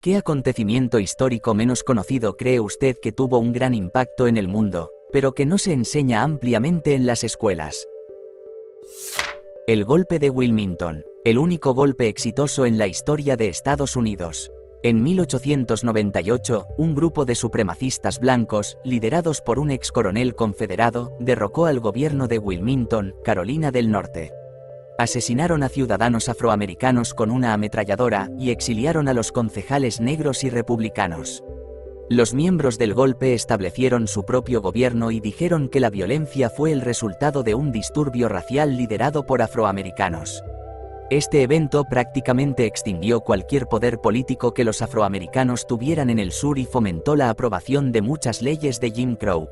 ¿Qué acontecimiento histórico menos conocido cree usted que tuvo un gran impacto en el mundo, pero que no se enseña ampliamente en las escuelas? El golpe de Wilmington, el único golpe exitoso en la historia de Estados Unidos. En 1898, un grupo de supremacistas blancos, liderados por un ex coronel confederado, derrocó al gobierno de Wilmington, Carolina del Norte. Asesinaron a ciudadanos afroamericanos con una ametralladora y exiliaron a los concejales negros y republicanos. Los miembros del golpe establecieron su propio gobierno y dijeron que la violencia fue el resultado de un disturbio racial liderado por afroamericanos. Este evento prácticamente extinguió cualquier poder político que los afroamericanos tuvieran en el sur y fomentó la aprobación de muchas leyes de Jim Crow.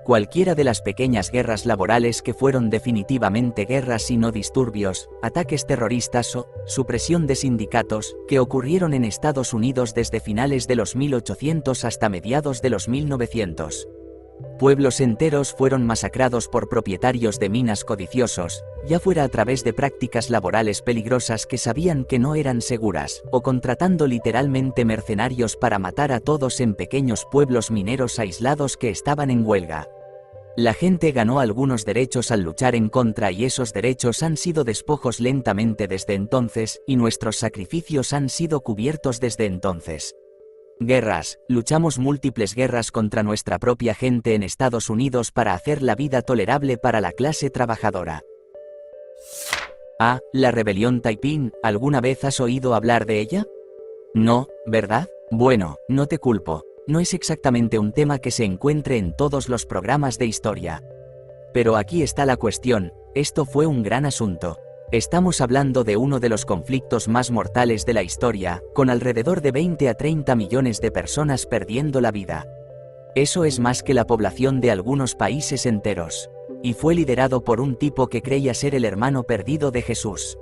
Cualquiera de las pequeñas guerras laborales que fueron definitivamente guerras y no disturbios, ataques terroristas o supresión de sindicatos, que ocurrieron en Estados Unidos desde finales de los 1800 hasta mediados de los 1900. Pueblos enteros fueron masacrados por propietarios de minas codiciosos, ya fuera a través de prácticas laborales peligrosas que sabían que no eran seguras, o contratando literalmente mercenarios para matar a todos en pequeños pueblos mineros aislados que estaban en huelga. La gente ganó algunos derechos al luchar en contra y esos derechos han sido despojos lentamente desde entonces, y nuestros sacrificios han sido cubiertos desde entonces. Guerras, luchamos múltiples guerras contra nuestra propia gente en Estados Unidos para hacer la vida tolerable para la clase trabajadora. La rebelión Taiping, ¿alguna vez has oído hablar de ella? No, ¿verdad? Bueno, no te culpo. No es exactamente un tema que se encuentre en todos los programas de historia. Pero aquí está la cuestión, esto fue un gran asunto. Estamos hablando de uno de los conflictos más mortales de la historia, con alrededor de 20 a 30 millones de personas perdiendo la vida. Eso es más que la población de algunos países enteros. Y fue liderado por un tipo que creía ser el hermano perdido de Jesús.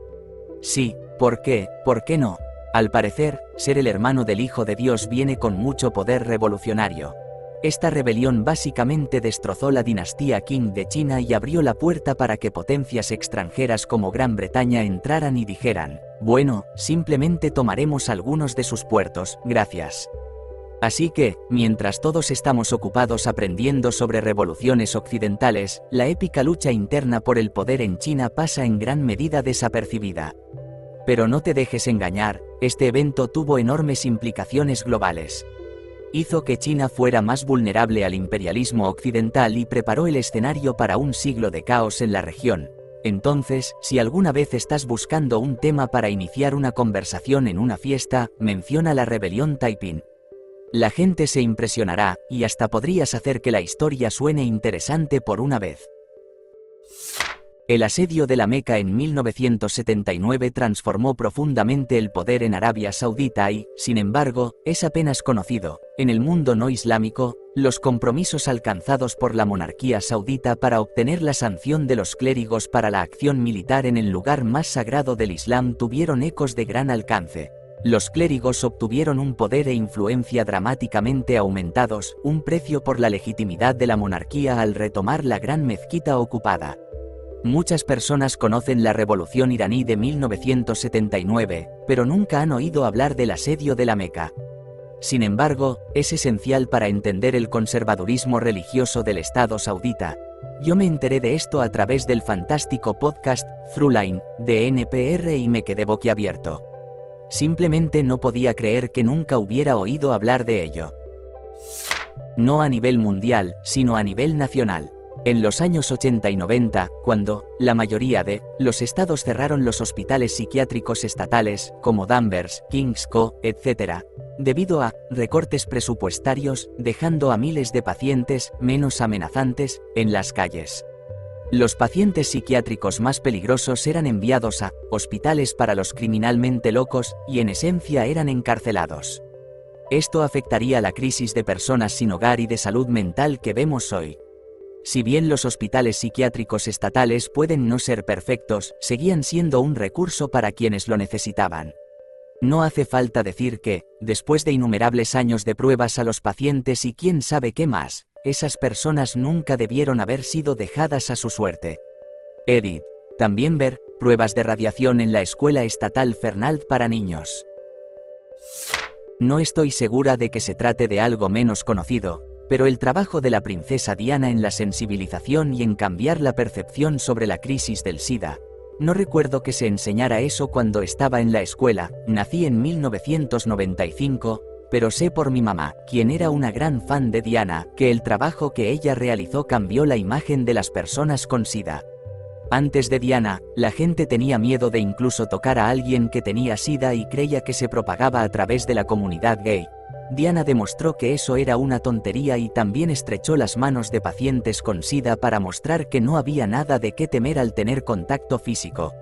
Sí, ¿por qué? ¿Por qué no? Al parecer, ser el hermano del Hijo de Dios viene con mucho poder revolucionario. Esta rebelión básicamente destrozó la dinastía Qing de China y abrió la puerta para que potencias extranjeras como Gran Bretaña entraran y dijeran, bueno, simplemente tomaremos algunos de sus puertos, gracias. Así que, mientras todos estamos ocupados aprendiendo sobre revoluciones occidentales, la épica lucha interna por el poder en China pasa en gran medida desapercibida. Pero no te dejes engañar, este evento tuvo enormes implicaciones globales. Hizo que China fuera más vulnerable al imperialismo occidental y preparó el escenario para un siglo de caos en la región. Entonces, si alguna vez estás buscando un tema para iniciar una conversación en una fiesta, menciona la rebelión Taiping. La gente se impresionará, y hasta podrías hacer que la historia suene interesante por una vez. El asedio de la Meca en 1979 transformó profundamente el poder en Arabia Saudita y, sin embargo, es apenas conocido, en el mundo no islámico, los compromisos alcanzados por la monarquía saudita para obtener la sanción de los clérigos para la acción militar en el lugar más sagrado del Islam tuvieron ecos de gran alcance. Los clérigos obtuvieron un poder e influencia dramáticamente aumentados, un precio por la legitimidad de la monarquía al retomar la gran mezquita ocupada. Muchas personas conocen la revolución iraní de 1979, pero nunca han oído hablar del asedio de la Meca. Sin embargo, es esencial para entender el conservadurismo religioso del Estado saudita. Yo me enteré de esto a través del fantástico podcast Throughline de NPR y me quedé boquiabierto. Simplemente no podía creer que nunca hubiera oído hablar de ello. No a nivel mundial, sino a nivel nacional. En los años 80 y 90, cuando la mayoría de los estados cerraron los hospitales psiquiátricos estatales, como Danvers, King's Co., etc., debido a recortes presupuestarios, dejando a miles de pacientes, menos amenazantes, en las calles. Los pacientes psiquiátricos más peligrosos eran enviados a hospitales para los criminalmente locos, y en esencia eran encarcelados. Esto afectaría la crisis de personas sin hogar y de salud mental que vemos hoy. Si bien los hospitales psiquiátricos estatales pueden no ser perfectos, seguían siendo un recurso para quienes lo necesitaban. No hace falta decir que, después de innumerables años de pruebas a los pacientes y quién sabe qué más, esas personas nunca debieron haber sido dejadas a su suerte. Edit. También ver pruebas de radiación en la escuela estatal Fernald para niños. No estoy segura de que se trate de algo menos conocido, pero el trabajo de la princesa Diana en la sensibilización y en cambiar la percepción sobre la crisis del SIDA. No recuerdo que se enseñara eso cuando estaba en la escuela. Nací en 1995, pero sé por mi mamá, quien era una gran fan de Diana, que el trabajo que ella realizó cambió la imagen de las personas con SIDA. Antes de Diana, la gente tenía miedo de incluso tocar a alguien que tenía SIDA y creía que se propagaba a través de la comunidad gay. Diana demostró que eso era una tontería y también estrechó las manos de pacientes con SIDA para mostrar que no había nada de qué temer al tener contacto físico.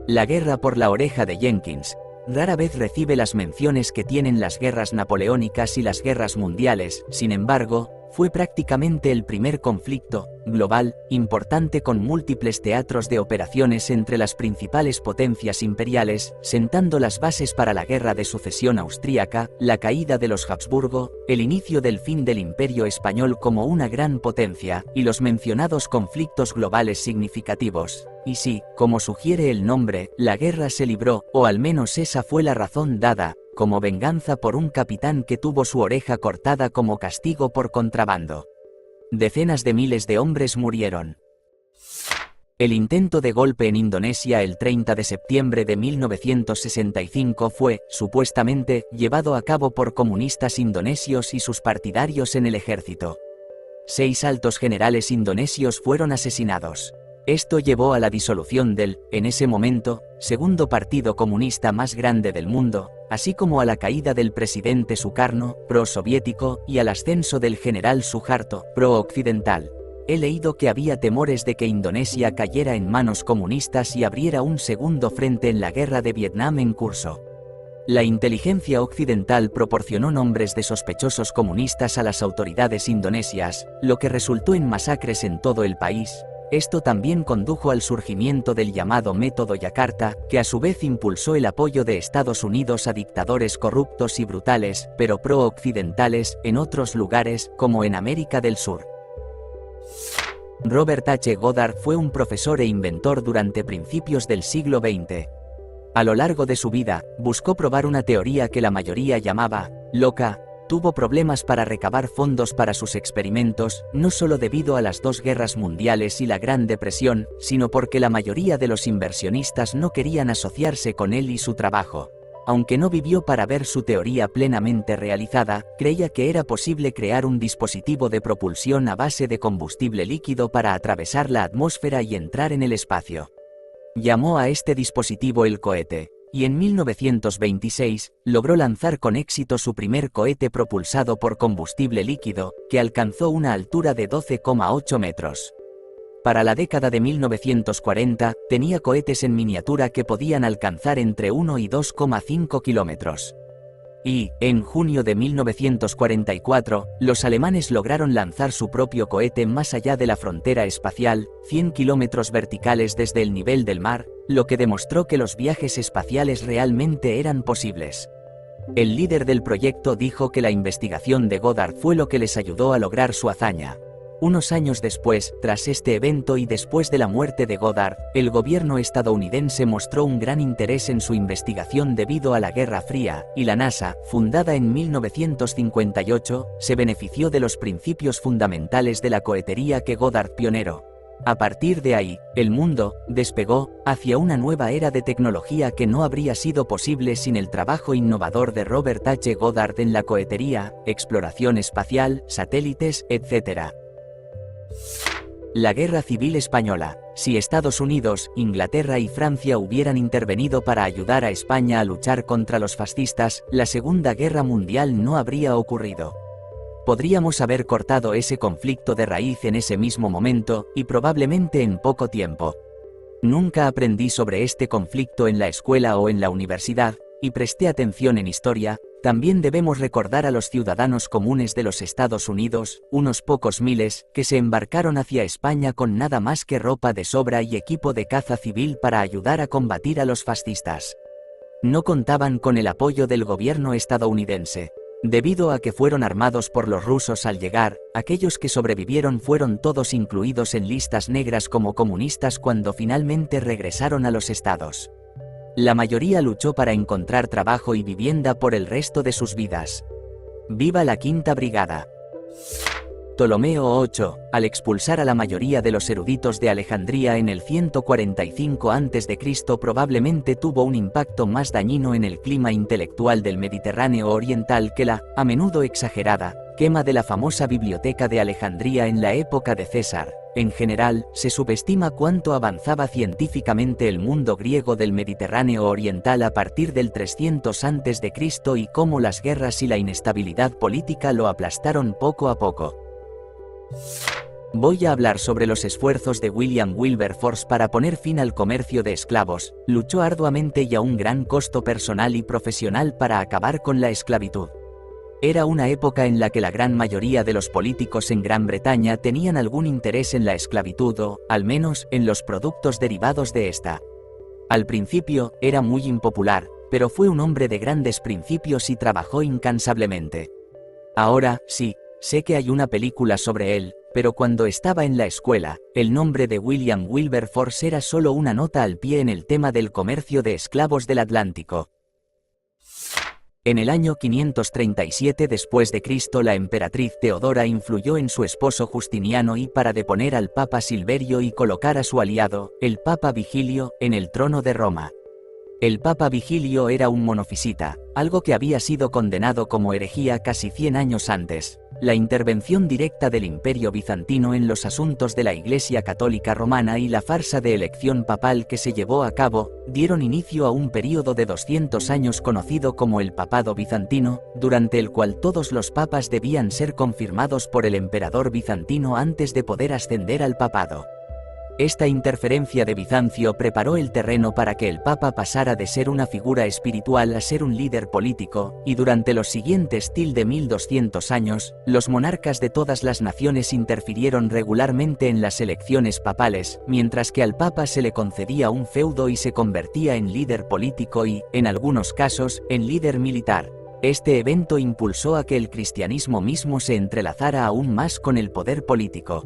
La guerra por la oreja de Jenkins rara vez recibe las menciones que tienen las guerras napoleónicas y las guerras mundiales. Sin embargo, fue prácticamente el primer conflicto global importante con múltiples teatros de operaciones entre las principales potencias imperiales, sentando las bases para la Guerra de Sucesión Austríaca, la caída de los Habsburgo, el inicio del fin del Imperio Español como una gran potencia, y los mencionados conflictos globales significativos. Y sí, como sugiere el nombre, la guerra se libró, o al menos esa fue la razón dada, como venganza por un capitán que tuvo su oreja cortada como castigo por contrabando. Decenas de miles de hombres murieron. El intento de golpe en Indonesia el 30 de septiembre de 1965 fue, supuestamente, llevado a cabo por comunistas indonesios y sus partidarios en el ejército. 6 altos generales indonesios fueron asesinados. Esto llevó a la disolución del, en ese momento, segundo partido comunista más grande del mundo, así como a la caída del presidente Sukarno, pro-soviético, y al ascenso del general Suharto, pro-occidental. He leído que había temores de que Indonesia cayera en manos comunistas y abriera un segundo frente en la guerra de Vietnam en curso. La inteligencia occidental proporcionó nombres de sospechosos comunistas a las autoridades indonesias, lo que resultó en masacres en todo el país. Esto también condujo al surgimiento del llamado Método Yakarta, que a su vez impulsó el apoyo de Estados Unidos a dictadores corruptos y brutales, pero pro-occidentales, en otros lugares, como en América del Sur. Robert H. Goddard fue un profesor e inventor durante principios del siglo XX. A lo largo de su vida, buscó probar una teoría que la mayoría llamaba loca. Tuvo problemas para recabar fondos para sus experimentos, no solo debido a las 2 guerras mundiales y la Gran Depresión, sino porque la mayoría de los inversionistas no querían asociarse con él y su trabajo. Aunque no vivió para ver su teoría plenamente realizada, creía que era posible crear un dispositivo de propulsión a base de combustible líquido para atravesar la atmósfera y entrar en el espacio. Llamó a este dispositivo el cohete. Y en 1926, logró lanzar con éxito su primer cohete propulsado por combustible líquido, que alcanzó una altura de 12,8 metros. Para la década de 1940, tenía cohetes en miniatura que podían alcanzar entre 1 y 2,5 kilómetros. Y, en junio de 1944, los alemanes lograron lanzar su propio cohete más allá de la frontera espacial, 100 kilómetros verticales desde el nivel del mar, lo que demostró que los viajes espaciales realmente eran posibles. El líder del proyecto dijo que la investigación de Goddard fue lo que les ayudó a lograr su hazaña. Unos años después, tras este evento y después de la muerte de Goddard, el gobierno estadounidense mostró un gran interés en su investigación debido a la Guerra Fría, y la NASA, fundada en 1958, se benefició de los principios fundamentales de la cohetería que Goddard pionero. A partir de ahí, el mundo despegó hacia una nueva era de tecnología que no habría sido posible sin el trabajo innovador de Robert H. Goddard en la cohetería, exploración espacial, satélites, etc. La Guerra Civil Española. Si Estados Unidos, Inglaterra y Francia hubieran intervenido para ayudar a España a luchar contra los fascistas, la Segunda Guerra Mundial no habría ocurrido. Podríamos haber cortado ese conflicto de raíz en ese mismo momento, y probablemente en poco tiempo. Nunca aprendí sobre este conflicto en la escuela o en la universidad, y presté atención en historia. También debemos recordar a los ciudadanos comunes de los Estados Unidos, unos pocos miles, que se embarcaron hacia España con nada más que ropa de sobra y equipo de caza civil para ayudar a combatir a los fascistas. No contaban con el apoyo del gobierno estadounidense. Debido a que fueron armados por los rusos al llegar, aquellos que sobrevivieron fueron todos incluidos en listas negras como comunistas cuando finalmente regresaron a los estados. La mayoría luchó para encontrar trabajo y vivienda por el resto de sus vidas. ¡Viva la Quinta Brigada! Ptolomeo VIII, al expulsar a la mayoría de los eruditos de Alejandría en el 145 a.C., probablemente tuvo un impacto más dañino en el clima intelectual del Mediterráneo oriental que la, a menudo exagerada, quema de la famosa biblioteca de Alejandría en la época de César. En general, se subestima cuánto avanzaba científicamente el mundo griego del Mediterráneo oriental a partir del 300 a.C. y cómo las guerras y la inestabilidad política lo aplastaron poco a poco. Voy a hablar sobre los esfuerzos de William Wilberforce para poner fin al comercio de esclavos. Luchó arduamente y a un gran costo personal y profesional para acabar con la esclavitud. Era una época en la que la gran mayoría de los políticos en Gran Bretaña tenían algún interés en la esclavitud o, al menos, en los productos derivados de esta. Al principio, era muy impopular, pero fue un hombre de grandes principios y trabajó incansablemente. Ahora, sí, sé que hay una película sobre él, pero cuando estaba en la escuela, el nombre de William Wilberforce era solo una nota al pie en el tema del comercio de esclavos del Atlántico. En el año 537 después de Cristo, la emperatriz Teodora influyó en su esposo Justiniano y para deponer al Papa Silverio y colocar a su aliado, el Papa Vigilio, en el trono de Roma. El Papa Vigilio era un monofisita, algo que había sido condenado como herejía casi 100 años antes. La intervención directa del Imperio Bizantino en los asuntos de la Iglesia Católica Romana y la farsa de elección papal que se llevó a cabo, dieron inicio a un período de 200 años conocido como el Papado Bizantino, durante el cual todos los papas debían ser confirmados por el emperador bizantino antes de poder ascender al papado. Esta interferencia de Bizancio preparó el terreno para que el Papa pasara de ser una figura espiritual a ser un líder político, y durante los siguientes 1200 años, los monarcas de todas las naciones interfirieron regularmente en las elecciones papales, mientras que al Papa se le concedía un feudo y se convertía en líder político y, en algunos casos, en líder militar. Este evento impulsó a que el cristianismo mismo se entrelazara aún más con el poder político.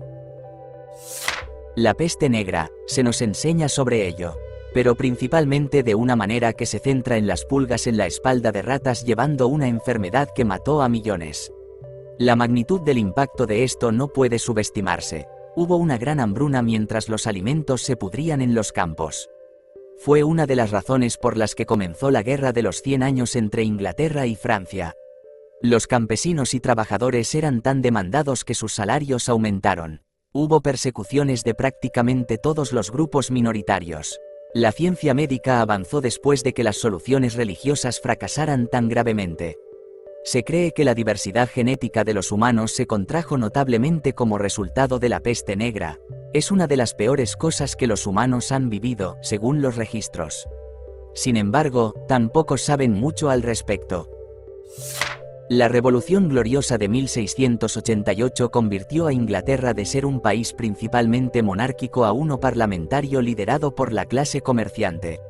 La peste negra, se nos enseña sobre ello, pero principalmente de una manera que se centra en las pulgas en la espalda de ratas llevando una enfermedad que mató a millones. La magnitud del impacto de esto no puede subestimarse. Hubo una gran hambruna mientras los alimentos se pudrían en los campos. Fue una de las razones por las que comenzó la Guerra de los 100 años entre Inglaterra y Francia. Los campesinos y trabajadores eran tan demandados que sus salarios aumentaron. Hubo persecuciones de prácticamente todos los grupos minoritarios. La ciencia médica avanzó después de que las soluciones religiosas fracasaran tan gravemente. Se cree que la diversidad genética de los humanos se contrajo notablemente como resultado de la peste negra. Es una de las peores cosas que los humanos han vivido, según los registros. Sin embargo, tan pocos saben mucho al respecto. La Revolución Gloriosa de 1688 convirtió a Inglaterra de ser un país principalmente monárquico a uno parlamentario liderado por la clase comerciante.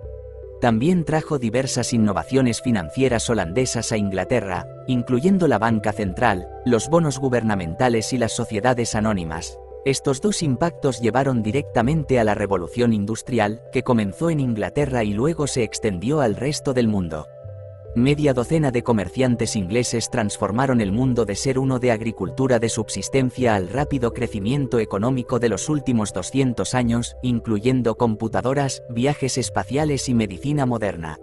También trajo diversas innovaciones financieras holandesas a Inglaterra, incluyendo la banca central, los bonos gubernamentales y las sociedades anónimas. Estos dos impactos llevaron directamente a la Revolución Industrial, que comenzó en Inglaterra y luego se extendió al resto del mundo. Media docena de comerciantes ingleses transformaron el mundo de ser uno de agricultura de subsistencia al rápido crecimiento económico de los últimos 200 años, incluyendo computadoras, viajes espaciales y medicina moderna.